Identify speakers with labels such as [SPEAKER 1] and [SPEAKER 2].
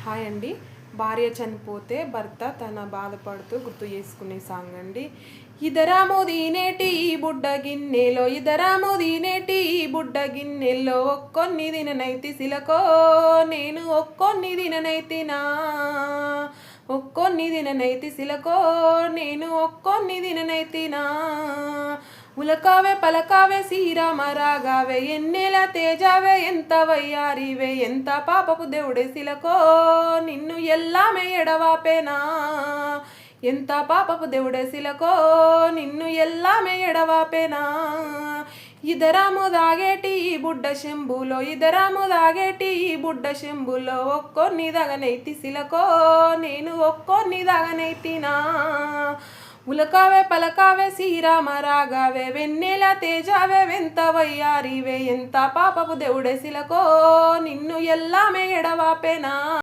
[SPEAKER 1] Hi అండి. భార్య చనిపోతే భర్త తన బాధపడుతూ గుర్తు చేసుకునే సాంగ్ అండి. ఇదరామో దీనేటి ఈ బుడ్డ గిన్నెలో, ఇదరామో దీనేటి ఈ బుడ్డ గిన్నెలో, ఒక్కొన్ని దిననైతి సిలకో నేను ఒక్కొన్ని దిననైతినా, ఒక్కొన్ని దిననైతి సిలకో నేను ఒక్కొన్ని దిననైతినా. ఉలకావే పలకావే శ్రీరామ రాగావే, ఎన్నెల తేజావే ఎంత వయ్యారివే, ఎంత పాపపు దేవుడే సిలకో నిన్ను ఎల్లామే ఎడవాపేనా, ఎంత పాపపు దేవుడే సిలకో నిన్ను ఎల్లామే ఎడవాపేనా. ఇదరాము దాగేటి ఈ బుడ్డ శంభులో, ఇదరాము దాగేటి ఈ బుడ్డ శంభులో, ఒక్కొన్ని దగనైతి సిలకో నేను ఒక్కొన్ని దగనైతినా. ఉలకావే పలకావే శ్రీరామ రాగావే, వెన్నెల తేజావే వెంత వయ్యారివే, ఎంత పాపపు దేవుడే సిలకో నిన్ను ఎల్లామే ఎడవాపేనా.